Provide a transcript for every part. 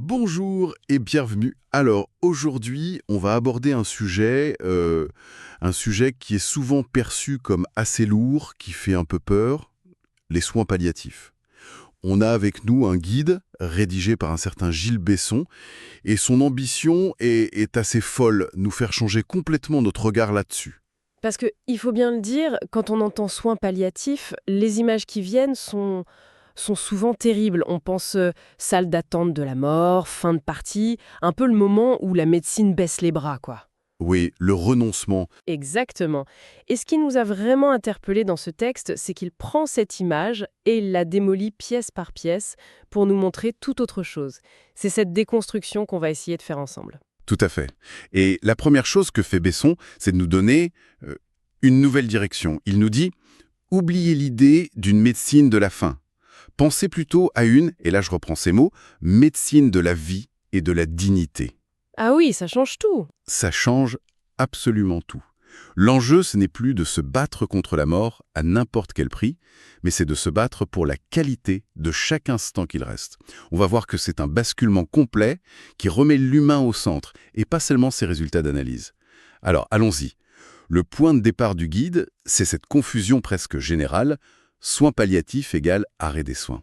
Bonjour et bienvenue. Alors aujourd'hui, on va aborder un sujet qui est souvent perçu comme assez lourd, qui fait un peu peur, les soins palliatifs. On a avec nous un guide rédigé par un certain Gilles Besson et son ambition est assez folle, nous faire changer complètement notre regard là-dessus. Parce que, il faut bien le dire, quand on entend soins palliatifs, les images qui viennent sont souvent terribles. On pense salle d'attente de la mort, fin de partie, un peu le moment où la médecine baisse les bras, quoi. Oui, le renoncement. Exactement. Et ce qui nous a vraiment interpellés dans ce texte, c'est qu'il prend cette image et il la démolit pièce par pièce pour nous montrer tout autre chose. C'est cette déconstruction qu'on va essayer de faire ensemble. Tout à fait. Et la première chose que fait Besson, c'est de nous donner euh, une nouvelle direction. Il nous dit: oubliez l'idée d'une médecine de la fin. Pensez plutôt à une, et là je reprends ces mots, médecine de la vie et de la dignité. Ah oui, ça change tout. Ça change absolument tout. L'enjeu, ce n'est plus de se battre contre la mort à n'importe quel prix, mais c'est de se battre pour la qualité de chaque instant qu'il reste. On va voir que c'est un basculement complet qui remet l'humain au centre, et pas seulement ses résultats d'analyse. Alors, allons-y. Le point de départ du guide, c'est cette confusion presque générale: soins palliatifs égale arrêt des soins.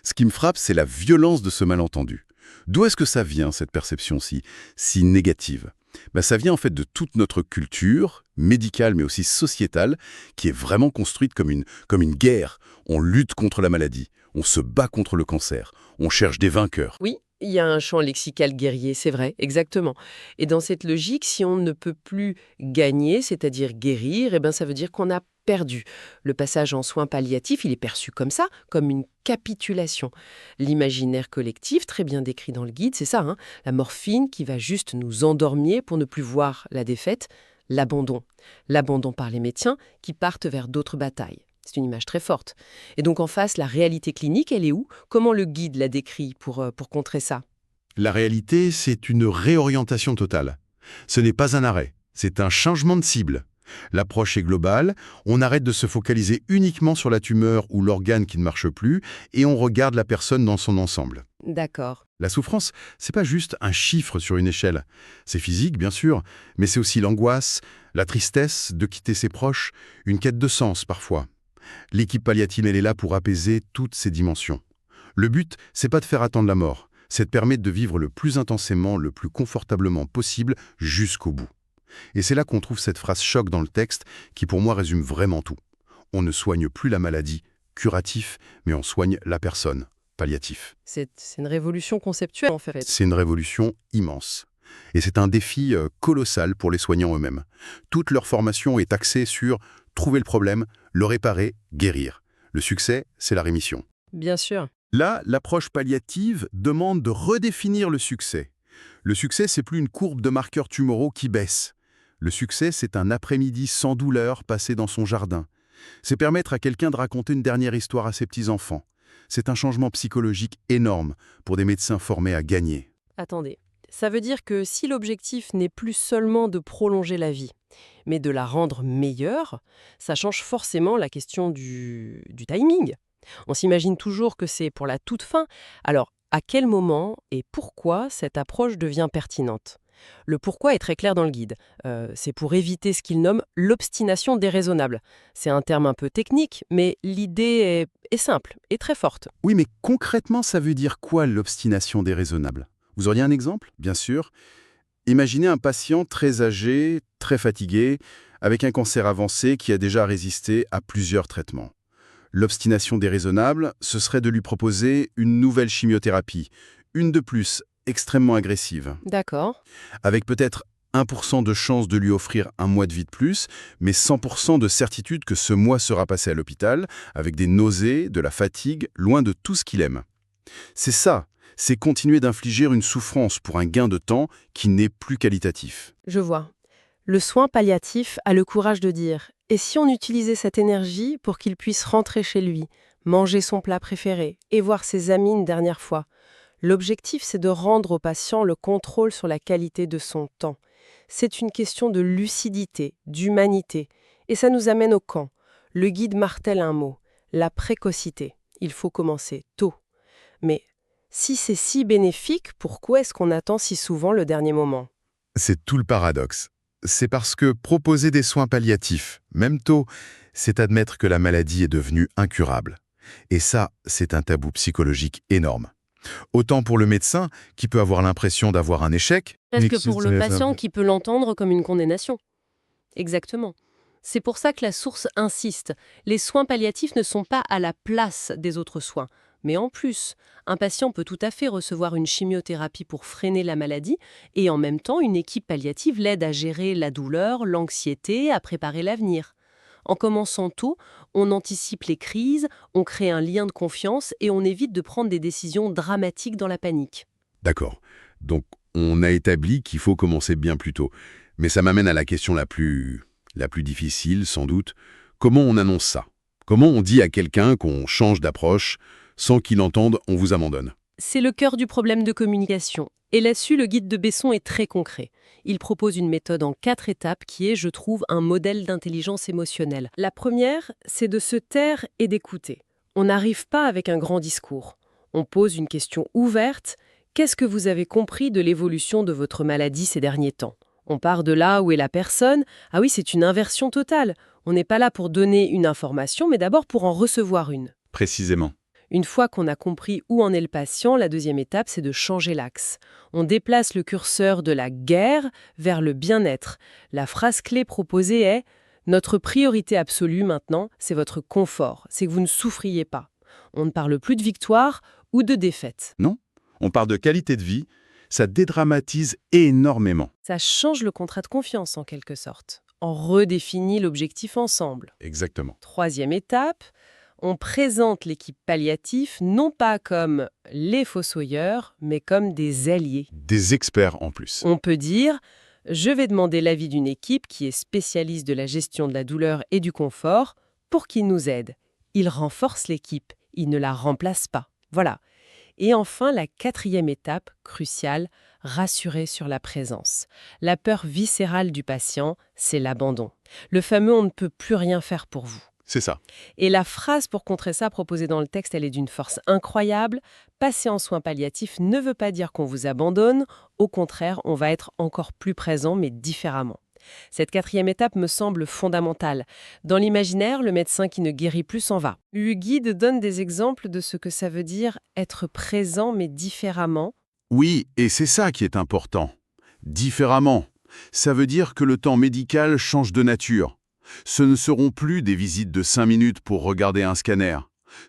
Ce qui me frappe, c'est la violence de ce malentendu. D'où est-ce que ça vient, cette perception si négative? Ça vient en fait de toute notre culture, médicale mais aussi sociétale, qui est vraiment construite comme une guerre. On lutte contre la maladie, on se bat contre le cancer, on cherche des vainqueurs. Oui, il y a un champ lexical guerrier, c'est vrai, exactement. Et dans cette logique, si on ne peut plus gagner, c'est-à-dire guérir, eh ben ça veut dire qu'on a perdu. Le passage en soins palliatifs, il est perçu comme ça, comme une capitulation. L'imaginaire collectif, très bien décrit dans le guide, c'est ça, hein, la morphine qui va juste nous endormir pour ne plus voir la défaite, l'abandon. L'abandon par les médecins qui partent vers d'autres batailles. C'est une image très forte. Et donc en face, la réalité clinique, elle est où? Comment le guide la décrit pour contrer ça? La réalité, c'est une réorientation totale. Ce n'est pas un arrêt, c'est un changement de cible. L'approche est globale, on arrête de se focaliser uniquement sur la tumeur ou l'organe qui ne marche plus, et on regarde la personne dans son ensemble. D'accord. La souffrance, c'est pas juste un chiffre sur une échelle. C'est physique, bien sûr, mais c'est aussi l'angoisse, la tristesse de quitter ses proches, une quête de sens parfois. L'équipe palliative, elle est là pour apaiser toutes ces dimensions. Le but, c'est pas de faire attendre la mort, c'est de permettre de vivre le plus intensément, le plus confortablement possible jusqu'au bout. Et c'est là qu'on trouve cette phrase choc dans le texte qui pour moi résume vraiment tout. On ne soigne plus la maladie, curatif, mais on soigne la personne, palliatif. C'est une révolution conceptuelle, en fait. C'est une révolution immense. Et c'est un défi colossal pour les soignants eux-mêmes. Toute leur formation est axée sur trouver le problème, le réparer, guérir. Le succès, c'est la rémission. Bien sûr. Là, l'approche palliative demande de redéfinir le succès. Le succès, c'est plus une courbe de marqueurs tumoraux qui baisse. Le succès, c'est un après-midi sans douleur passé dans son jardin. C'est permettre à quelqu'un de raconter une dernière histoire à ses petits-enfants. C'est un changement psychologique énorme pour des médecins formés à gagner. Attendez. Ça veut dire que si l'objectif n'est plus seulement de prolonger la vie, mais de la rendre meilleure, ça change forcément la question du timing. On s'imagine toujours que c'est pour la toute fin. Alors, à quel moment et pourquoi cette approche devient pertinente? Le pourquoi est très clair dans le guide. C'est pour éviter ce qu'il nomme l'obstination déraisonnable. C'est un terme un peu technique, mais l'idée est simple et très forte. Oui, mais concrètement, ça veut dire quoi l'obstination déraisonnable? Vous auriez un exemple? Bien sûr. Imaginez un patient très âgé, très fatigué, avec un cancer avancé qui a déjà résisté à plusieurs traitements. L'obstination déraisonnable, ce serait de lui proposer une nouvelle chimiothérapie, une de plus, extrêmement agressive, D'accord. avec peut-être 1% de chance de lui offrir un mois de vie de plus, mais 100% de certitude que ce mois sera passé à l'hôpital, avec des nausées, de la fatigue, loin de tout ce qu'il aime. C'est ça, c'est continuer d'infliger une souffrance pour un gain de temps qui n'est plus qualitatif. Je vois. Le soin palliatif a le courage de dire: et si on utilisait cette énergie pour qu'il puisse rentrer chez lui, manger son plat préféré et voir ses amis une dernière fois? L'objectif, c'est de rendre au patient le contrôle sur la qualité de son temps. C'est une question de lucidité, d'humanité. Et ça nous amène au quand. Le guide martèle un mot: la précocité. Il faut commencer tôt. Mais Si c'est si bénéfique, pourquoi est-ce qu'on attend si souvent le dernier moment? C'est tout le paradoxe. C'est parce que proposer des soins palliatifs, même tôt, c'est admettre que la maladie est devenue incurable. Et ça, c'est un tabou psychologique énorme. Autant pour le médecin, qui peut avoir l'impression d'avoir un échec. Parce que pour le patient qui peut l'entendre comme une condamnation. Exactement. C'est pour ça que la source insiste. Les soins palliatifs ne sont pas à la place des autres soins. Mais en plus, un patient peut tout à fait recevoir une chimiothérapie pour freiner la maladie et en même temps, une équipe palliative l'aide à gérer la douleur, l'anxiété, à préparer l'avenir. En commençant tôt, on anticipe les crises, on crée un lien de confiance et on évite de prendre des décisions dramatiques dans la panique. D'accord. Donc, on a établi qu'il faut commencer bien plus tôt. Mais ça m'amène à la question la plus difficile, sans doute. Comment on annonce ça? Comment on dit à quelqu'un qu'on change d'approche sans qu'il entende « on vous abandonne ». C'est le cœur du problème de communication. Et là-dessus, le guide de Besson est très concret. Il propose une méthode en 4 étapes qui est, je trouve, un modèle d'intelligence émotionnelle. La première, c'est de se taire et d'écouter. On n'arrive pas avec un grand discours. On pose une question ouverte. Qu'est-ce que vous avez compris de l'évolution de votre maladie ces derniers temps? On part de là où est la personne. Ah oui, c'est une inversion totale. On n'est pas là pour donner une information, mais d'abord pour en recevoir une. Précisément. Une fois qu'on a compris où en est le patient, la deuxième étape, c'est de changer l'axe. On déplace le curseur de la guerre vers le bien-être. La phrase clé proposée est « Notre priorité absolue maintenant, c'est votre confort, c'est que vous ne souffriez pas. On ne parle plus de victoire ou de défaite. » Non? On parle de qualité de vie. Ça dédramatise énormément. Ça change le contrat de confiance en quelque sorte. On redéfinit l'objectif ensemble. Exactement. Troisième étape, on présente l'équipe palliative non pas comme les fossoyeurs, mais comme des alliés. Des experts en plus. On peut dire « Je vais demander l'avis d'une équipe qui est spécialiste de la gestion de la douleur et du confort pour qu'il nous aide. » Il renforce l'équipe, il ne la remplace pas. Voilà. Et enfin, la quatrième étape, cruciale, rassurer sur la présence. La peur viscérale du patient, c'est l'abandon. Le fameux « on ne peut plus rien faire pour vous ». C'est ça. Et la phrase pour contrer ça proposée dans le texte, elle est d'une force incroyable. Passer en soins palliatifs ne veut pas dire qu'on vous abandonne. Au contraire, on va être encore plus présent, mais différemment. Cette quatrième étape me semble fondamentale. Dans l'imaginaire, le médecin qui ne guérit plus s'en va. Le guide donne des exemples de ce que ça veut dire être présent, mais différemment. Oui, et c'est ça qui est important. Différemment. Ça veut dire que le temps médical change de nature. Ce ne seront plus des visites de 5 minutes pour regarder un scanner.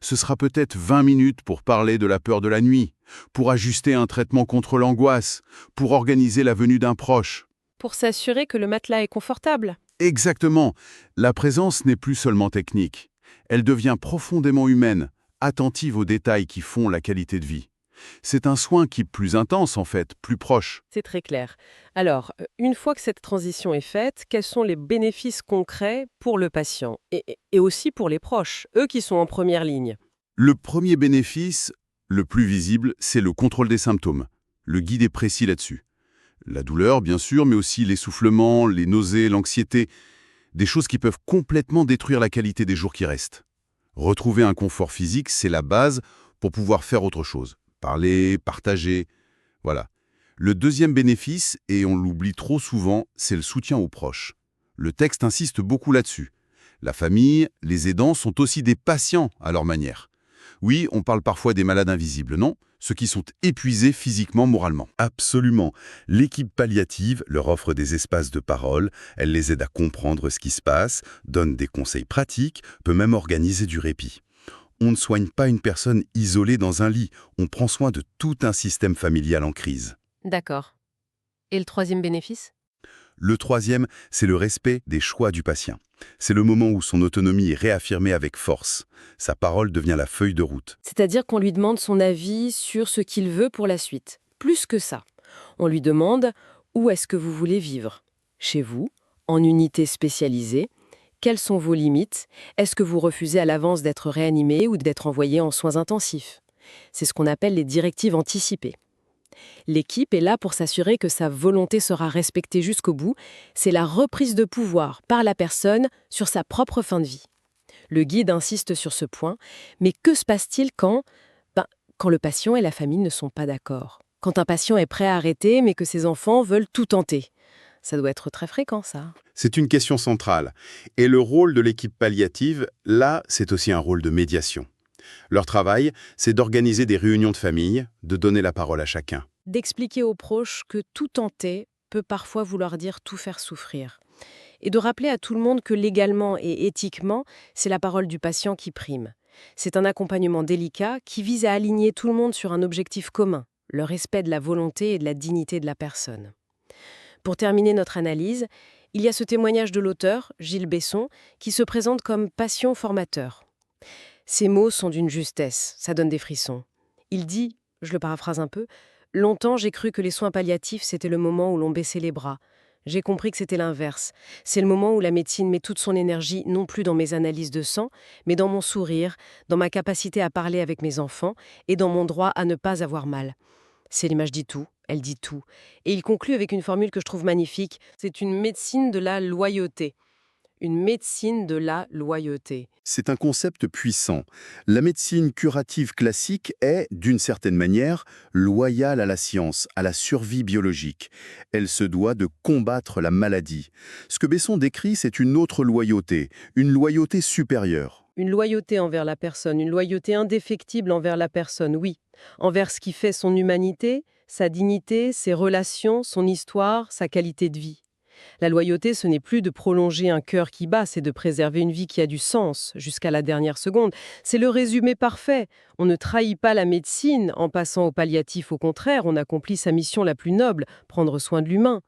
Ce sera peut-être 20 minutes pour parler de la peur de la nuit, pour ajuster un traitement contre l'angoisse, pour organiser la venue d'un proche. Pour s'assurer que le matelas est confortable. Exactement. La présence n'est plus seulement technique. Elle devient profondément humaine, attentive aux détails qui font la qualité de vie. C'est un soin qui est plus intense en fait, plus proche. C'est très clair. Alors, une fois que cette transition est faite, quels sont les bénéfices concrets pour le patient et aussi pour les proches, eux qui sont en première ligne? Le premier bénéfice, le plus visible, c'est le contrôle des symptômes. Le guide est précis là-dessus. La douleur, bien sûr, mais aussi l'essoufflement, les nausées, l'anxiété, des choses qui peuvent complètement détruire la qualité des jours qui restent. Retrouver un confort physique, c'est la base pour pouvoir faire autre chose. Parler, partager, voilà. Le deuxième bénéfice, et on l'oublie trop souvent, c'est le soutien aux proches. Le texte insiste beaucoup là-dessus. La famille, les aidants sont aussi des patients à leur manière. Oui, on parle parfois des malades invisibles, non? Ceux qui sont épuisés physiquement, moralement. Absolument. L'équipe palliative leur offre des espaces de parole, elle les aide à comprendre ce qui se passe, donne des conseils pratiques, peut même organiser du répit. On ne soigne pas une personne isolée dans un lit, on prend soin de tout un système familial en crise. D'accord. Et le troisième bénéfice? Le troisième, c'est le respect des choix du patient. C'est le moment où son autonomie est réaffirmée avec force. Sa parole devient la feuille de route. C'est-à-dire qu'on lui demande son avis sur ce qu'il veut pour la suite. Plus que ça, on lui demande où est-ce que vous voulez vivre? Chez vous? En unité spécialisée? Quelles sont vos limites? Est-ce que vous refusez à l'avance d'être réanimé ou d'être envoyé en soins intensifs? C'est ce qu'on appelle les directives anticipées. L'équipe est là pour s'assurer que sa volonté sera respectée jusqu'au bout. C'est la reprise de pouvoir par la personne sur sa propre fin de vie. Le guide insiste sur ce point. Mais que se passe-t-il quand le patient et la famille ne sont pas d'accord. Quand un patient est prêt à arrêter, mais que ses enfants veulent tout tenter. Ça doit être très fréquent, ça. C'est une question centrale. Et le rôle de l'équipe palliative, là, c'est aussi un rôle de médiation. Leur travail, c'est d'organiser des réunions de famille, de donner la parole à chacun. D'expliquer aux proches que tout tenter peut parfois vouloir dire tout faire souffrir. Et de rappeler à tout le monde que légalement et éthiquement, c'est la parole du patient qui prime. C'est un accompagnement délicat qui vise à aligner tout le monde sur un objectif commun, le respect de la volonté et de la dignité de la personne. Pour terminer notre analyse, il y a ce témoignage de l'auteur, Gilles Besson, qui se présente comme patient formateur. Ces mots sont d'une justesse, ça donne des frissons. Il dit, je le paraphrase un peu, « Longtemps j'ai cru que les soins palliatifs c'était le moment où l'on baissait les bras. J'ai compris que c'était l'inverse. C'est le moment où la médecine met toute son énergie non plus dans mes analyses de sang, mais dans mon sourire, dans ma capacité à parler avec mes enfants et dans mon droit à ne pas avoir mal. » C'est l'image dit tout, elle dit tout. Et il conclut avec une formule que je trouve magnifique. C'est une médecine de la loyauté. Une médecine de la loyauté. C'est un concept puissant. La médecine curative classique est, d'une certaine manière, loyale à la science, à la survie biologique. Elle se doit de combattre la maladie. Ce que Besson décrit, c'est une autre loyauté, une loyauté supérieure. Une loyauté envers la personne, une loyauté indéfectible envers la personne, oui. Envers ce qui fait son humanité, sa dignité, ses relations, son histoire, sa qualité de vie. La loyauté, ce n'est plus de prolonger un cœur qui bat, c'est de préserver une vie qui a du sens jusqu'à la dernière seconde. C'est le résumé parfait. On ne trahit pas la médecine en passant au palliatif, au contraire, on accomplit sa mission la plus noble, prendre soin de l'humain.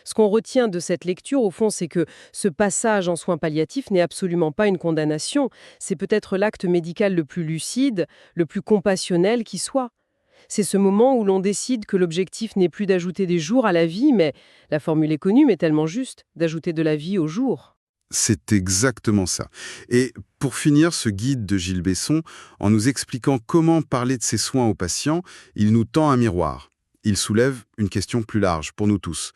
Ce qu'on retient de cette lecture, au fond, c'est que ce passage en soins palliatifs n'est absolument pas une condamnation. C'est peut-être l'acte médical le plus lucide, le plus compassionnel qui soit. C'est ce moment où l'on décide que l'objectif n'est plus d'ajouter des jours à la vie, mais, la formule est connue, mais tellement juste, d'ajouter de la vie aux jours. C'est exactement ça. Et pour finir ce guide de Gilles Besson, en nous expliquant comment parler de ses soins aux patients, il nous tend un miroir. Il soulève une question plus large pour nous tous.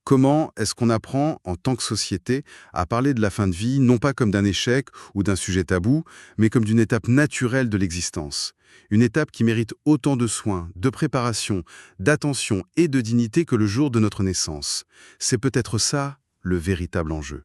Comment est-ce qu'on apprend, en tant que société, à parler de la fin de vie, non pas comme d'un échec ou d'un sujet tabou, mais comme d'une étape naturelle de l'existence? Une étape qui mérite autant de soins, de préparation, d'attention et de dignité que le jour de notre naissance. C'est peut-être ça, le véritable enjeu.